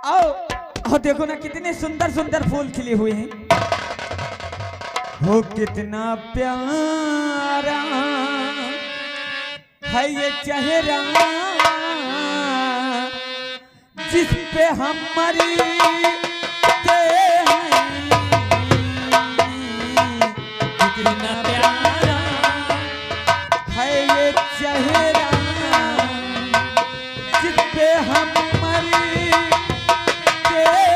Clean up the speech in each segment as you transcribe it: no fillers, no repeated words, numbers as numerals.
आओ आओ देखो ना कितने सुंदर सुंदर फूल खिले हुए हैं। हो कितना प्यारा है ये चेहरा जिस पे हम मरते हैं। कितना प्यारा है ये चेहरा जिस पे हम मरते हैं।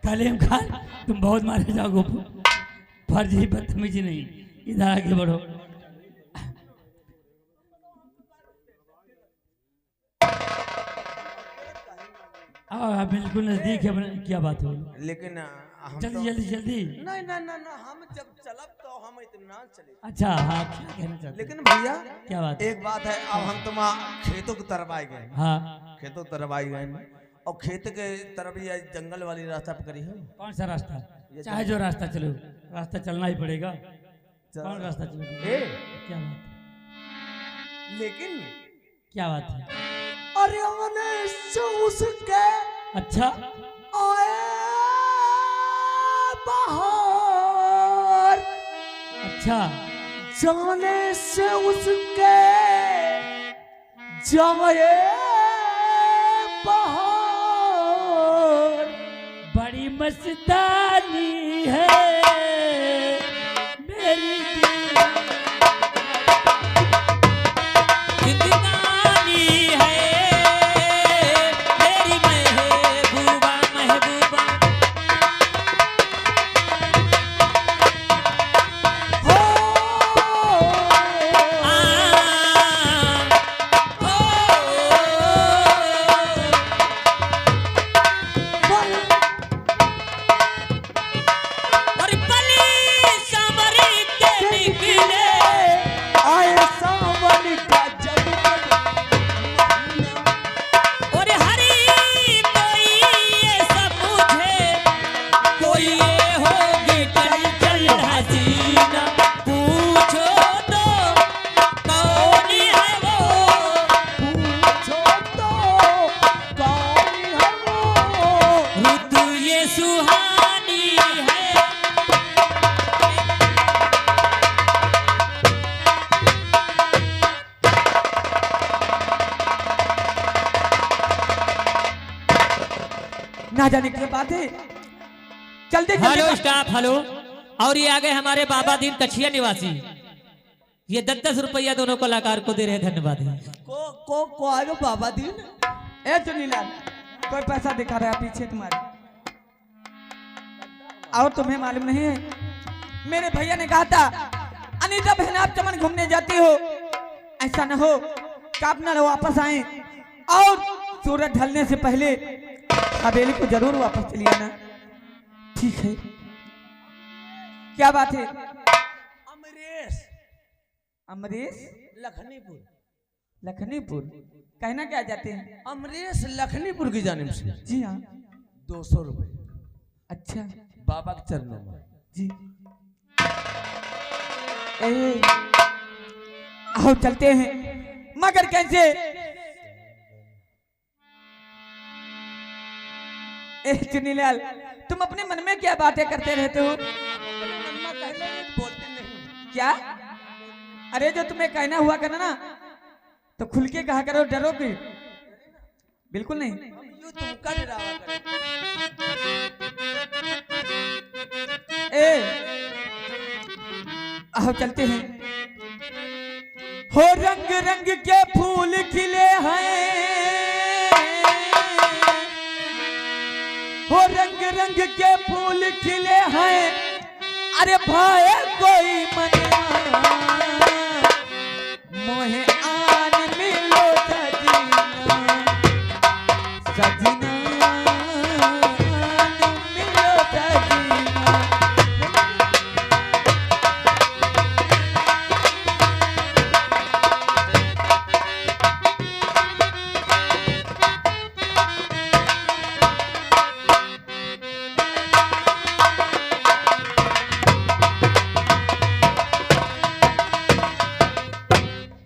कलीम खान तुम बहुत मारे जाओ, फर्जी बदतमीजी नहीं, इधर आगे बढ़ो। बिल्कुल नजदीक है, क्या बात हो। लेकिन हम जल्दी तो... जल्दी जल्दी। नहीं ना ना ना हम जब चलब तो हम इतना चले। अच्छा हाँ क्या कहना चाहते? लेकिन भैया क्या बात? एक बात है, अब हम तुम खेतों की तरफ आए गए। हाँ खेतों की तरफ आए गए और खेत के तरफ ये जंगल वाली रास्ता पकड़ी है। कौन सा रास्ता? चाहे जो रास्ता चलो, रास्ता चलना ही पड़ेगा। कौन रास्ता चलो? क्या बात? लेकिन क्या बात है? अरे उसके अच्छा आए बाहर, अच्छा जाने से उसके जाए बाहर। बड़ी मस्तानी है मेरी जिंदगानी है मेरी महबूबा महबूबा। हो ना जाने की बात है। चलते हेलो स्टाफ, हेलो। और ये आ गए हमारे बाबा दीन कछिया निवासी, ये 10-10 रुपया दोनों कलाकार को दे रहे हैं, धन्यवाद। को आएगा बाबा दीन। ए चुनीलाल कोई पैसा दिखा रहा है पीछे तुम्हारे। और तुम्हें मालूम नहीं है, मेरे भैया ने कहा था अनीता बहन आप चमन घूमने जाती हो, ऐसा न हो कि आप न वापस आए और सूरज ढलने से पहले हवेली को जरूर वापस चली आना। ठीक है, क्या बात है? अमरेश अमरीश लखनीपुर। लखनीपुर कहना क्या जाते हैं? अमरेश लखनीपुर की जानिब से। जी हाँ। 200 रुपए अच्छा बाबा के चरणों में। जी। आओ चलते हैं, मगर कैसे? चुनीलाल, तुम अपने मन में क्या बातें करते रहते हो? बोलते नहीं क्या? अरे जो तुम्हें कहना हुआ करना ना तो खुल के कहा करो, डरो कि बिल्कुल नहीं। यूं तुमका डरावा करे। आओ चलते हैं। हो रंग रंग के फूल खिले हैं, हो रंग रंग के फूल खिले हैं, अरे भाई कोई मना मोहे आन मिलो सजना, सजना आन मिलो सजना।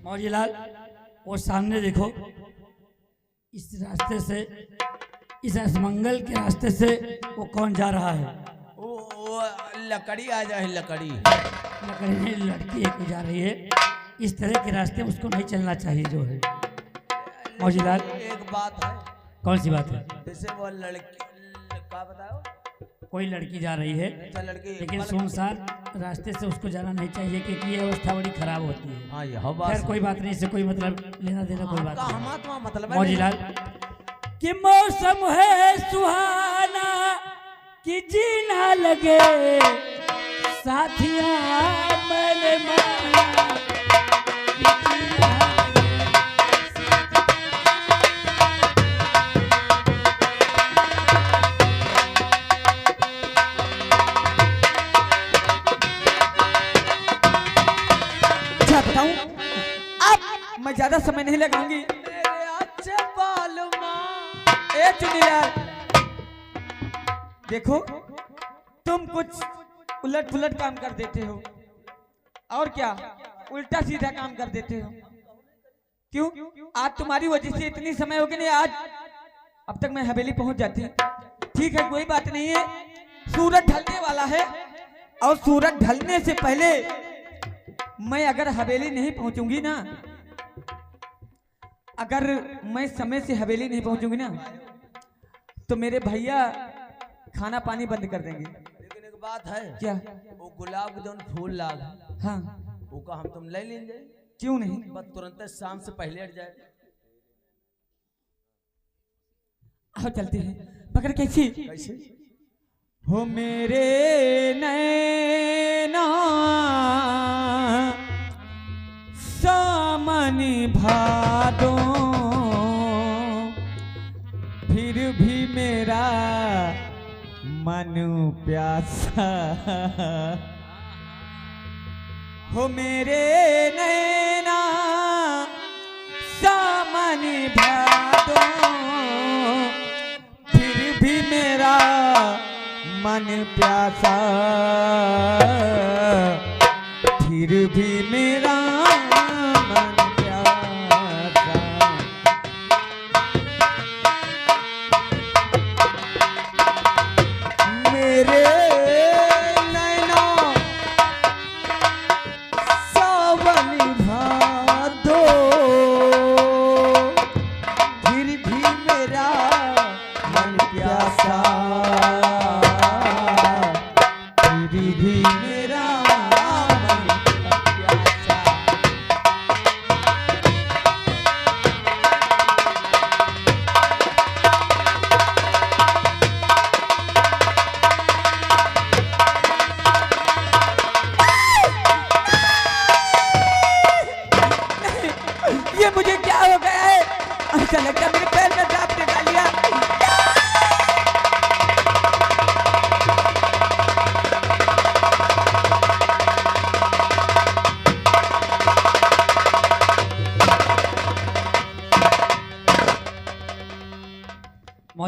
मौजीलाल, वो सामने देखो, इस रास्ते से, इस असमंगल के रास्ते से वो कौन जा रहा है? वो लकड़ी आ जाए, लकड़ी लकड़ी नहीं, लड़की एक जा रही है। इस तरह के रास्ते उसको नहीं चलना चाहिए जो है। मौजीलाल, एक बात है। कौन सी बात है? जैसे वो लड़की क्या बताओ, कोई लड़की जा रही है, अच्छा लड़की, लेकिन सुनसान रास्ते से उसको जाना नहीं चाहिए क्योंकि ये अवस्था बड़ी खराब होती है। हाँ यह बात। खैर कोई बात नहीं, इससे कोई मतलब लेना देना कोई बात नहीं। हमारा मतलब मौजीलाल, कि मौसम है सुहाना कि जीना लगे साथिया मैंने माना कि जीना अच्छा बताऊं, अब मैं ज्यादा समय नहीं लगाऊंगी। मेरे अच्छे बालमा। ए चुनीलाल, देखो तुम कुछ उलट पुलट काम कर देते हो, और क्या उल्टा सीधा काम कर देते हो। क्यों? आज तुम्हारी वजह से इतनी समय हो गई नहीं, आज अब तक मैं हवेली पहुंच जाती। ठीक है, कोई बात नहीं है, सूरज ढलने वाला है और सूरज ढलने से पहले मैं अगर हवेली नहीं पहुंचूंगी ना, अगर मैं समय से हवेली नहीं पहुंचूंगी ना, तो मेरे भैया खाना पानी बंद कर देंगे। लेकिन एक बात है। क्या? वो गुलाब के जो फूल लाग, हाँ, वो का हम तुम ले लेंगे। क्यों नहीं? बस तुरंत शाम से पहले हट जाए। आओ चलते हैं, मगर कैसी? कैसे? हो मेरे नैना सामनी भादो, फिर भी मेरा मन प्यासा। हो मेरे नैना सामनी भादो, फिर भी मेरा मन प्यासा, फिर भी मेरा मन प्यासा। मेरे नैना सावन भादो, फिर भी मेरा मन प्यासा, फिर भी मेरा मन प्यासा।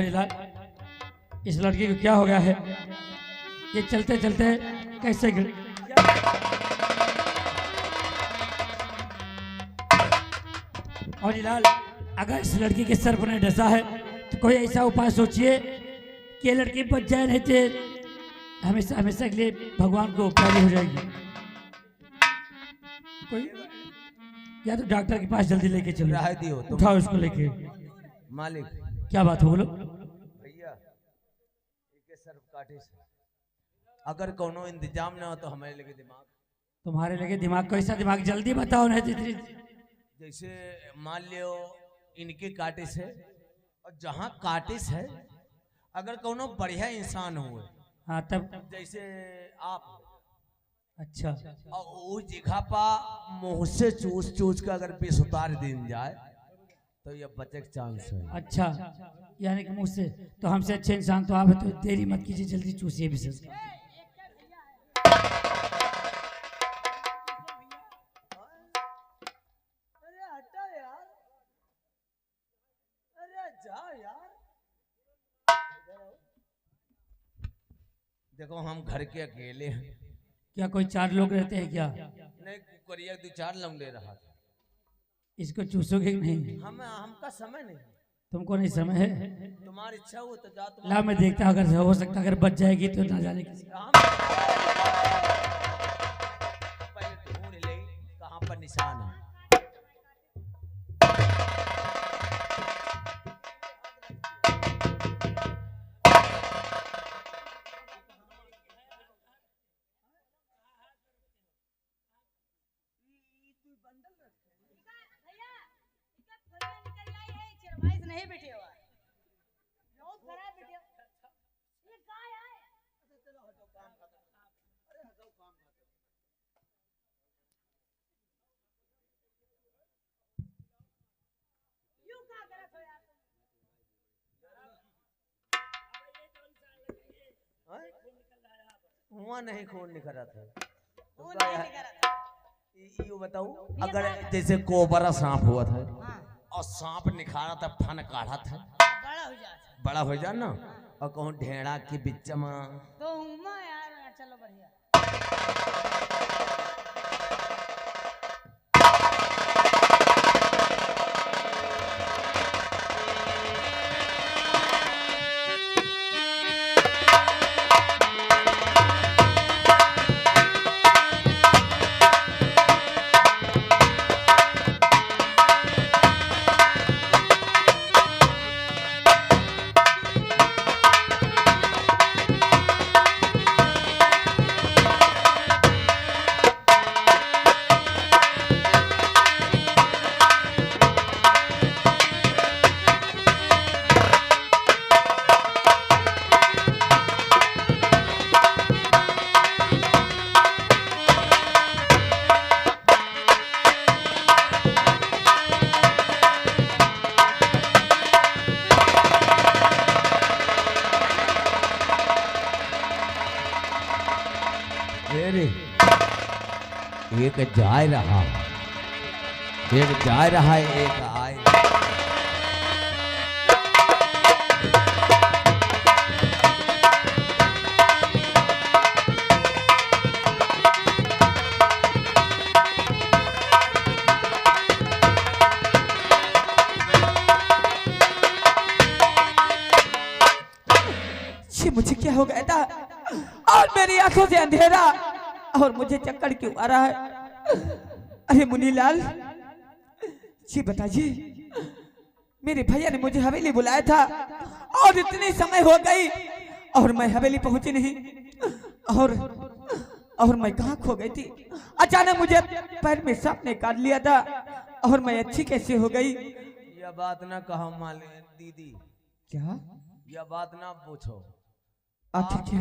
मौलीलाल, इस लड़की को क्या हो गया है? ये चलते चलते कैसे गिर? मौलीलाल, अगर इस लड़की के सर पर डसा है तो कोई ऐसा उपाय सोचिए कि ये लड़की बच जाए, नहीं तो हमेशा हमेशा के लिए भगवान को प्यारी हो जाएगी। कोई या तो डॉक्टर के पास जल्दी लेके चलो। राय दियो तुम उठाओ इसको लेके। मालिक। क्या बात हो, बोलो। भैया इनके सर काटे से अगर कोनो इंतजाम ना हो तो हमारे लगे दिमाग। तुम्हारे लगे दिमाग? कैसा दिमाग? जल्दी बताओ, नहीं तो इतनी। जैसे मान लियो इनके काटे से, और जहाँ काटिस है अगर कोनो बढ़िया इंसान हो, हाँ तब। जैसे आप, अच्छा, और उस जगह पा मुंह से चूस चूस के अगर विष उतार दिन जाए तो ये बचे के चांस है। अच्छा, यानी कि मुझसे तो हमसे अच्छे इंसान तो आप है, तो देरी मत कीजिए, जल्दी चूसिए विशेष। देखो हम घर के अकेले हैं। क्या कोई 4 लोग रहते हैं क्या? नहीं, कुकरिया 2-4 लौंग ले रहा था। इसको चूसोगे कि नहीं? हमका समय नहीं। तुमको नहीं समय है? तुम्हारी इच्छा हो तो जा। ला मैं देखता, अगर हो सकता अगर बच जाएगी तो ना जाने किसी। पहले ढूंढ ले कहाँ पर निशान है। नहीं बैठे हुआ बहुत खराब बैठे ये गाय है। यू क्या करत हो यार? हुआ नहीं, खून निकल रहा था। वो नहीं निकल रहा था। ये बताओ, अगर जैसे कोबरा सांप हुआ था और सांप निखारा था, फन काढ़ा था, बड़ा हो जाता बड़ा हो जा ना, और कहूँ ढेड़ा के बिच में तो उमा यार। चलो बढ़िया। एक जा रहा, एक जा रहा है, एक आए। मुझे क्या हो गया था और मेरी आंखों से अंधेरा और मुझे चक्कर क्यों आ रहा है? अरे मुनीलाल जी बताइए, मेरे भैया ने मुझे हवेली बुलाया था और इतनी समय हो गई और मैं हवेली पहुंची नहीं, और मैं कहाँ खो गई थी? अचानक मुझे पैर में सांप ने काट लिया था और मैं अच्छी कैसे हो गई? यह बात ना कहो माले दीदी। क्या? यह बात ना पूछो। आपके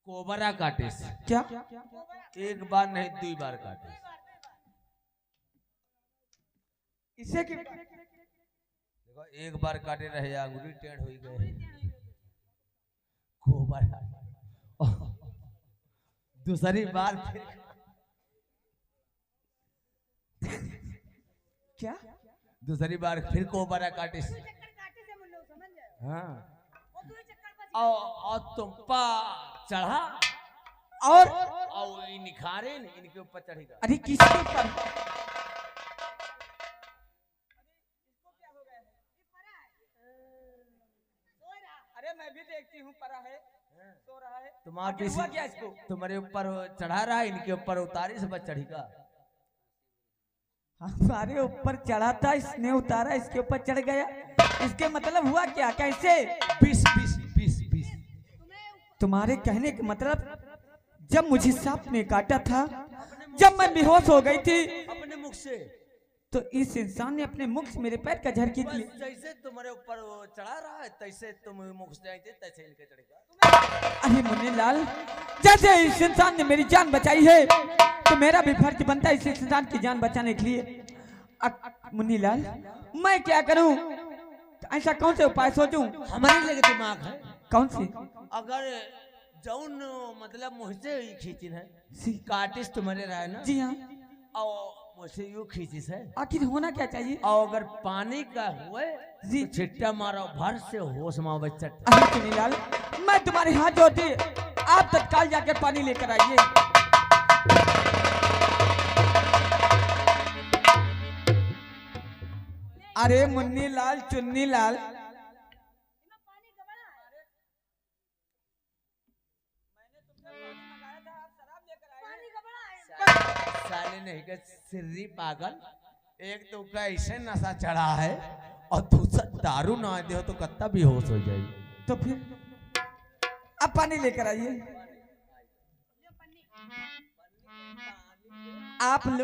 कोबरा काटे से क्या? एक बार नहीं 2 बार काटे। इसे कि देखो एक बार काटे रहे, अंगुली टेढ़ हो गए। कोबरा दूसरी बार फिर क्या? दूसरी बार फिर कोबरा काटे से। हाँ वो दूर चक्कर बस और तुम पा चढ़ा और और ये निखारे न इनके ऊपर चढ़ेगा। अरे किसके ऊपर? अरे मैं भी देखती हूँ परा है, सो रहा है। तुम्हारे आखिर हुआ क्या इसको? तुम्हारे ऊपर चढ़ा रहा है, इनके ऊपर उतारे से बच चढ़ेगा। हमारे ऊपर चढ़ा था, इसने उतारा, इसके ऊपर चढ़ गया। इसके मतलब हुआ क्या? कैसे? 20 तुम्हारे कहने का मतलब जब मुझे सांप ने काटा था, जब मैं बेहोश हो गई थी, अपने मुख से तो इस इंसान ने अपने मुख से मेरे पैर का झर खींच बस लिया। जैसे तुम्हारे ऊपर वो चढ़ा रहा है तैसे तुम मुख से आए थे तैसे इनके चढ़ेगा। अरे मुन्नी लाल, जैसे इस इंसान ने मेरी जान बचाई है तो मेरा भी फर्ज बनता है इस इंसान की जान बचाने के लिए। मुन्नी लाल, मैं क्या करूं? ऐसा कौन से उपाय सोचूं? हमारे लगे दिमाग है। कौन सी? अगर जौन मतलब मुझ से ही खींचिन है, काटिस तुम्हारे रहा है ना जी हाँ। और मुझसे यूं खींचिस है। आखिर होना क्या चाहिए? और अगर पानी का हुए जी। तो छिट्टा मारो भर से होश में बच्चा। अरे मुन्नी लाल, मैं तुम्हारे हाथ जोड़ती, आप तत्काल जाके पानी लेकर आइए। अरे मुन्नी लाल, चुन्नी लाल, इसमें पानी गबड़ा है। पानी गबड़ा है। साले नहीं के सिर्री पागल, एक तो का ऐसे नशा चढ़ा है और दूसरा दारू ना दे तो कत्ता भी होश हो जाएगी। तो फिर अब पानी लेकर आइए। आप लोग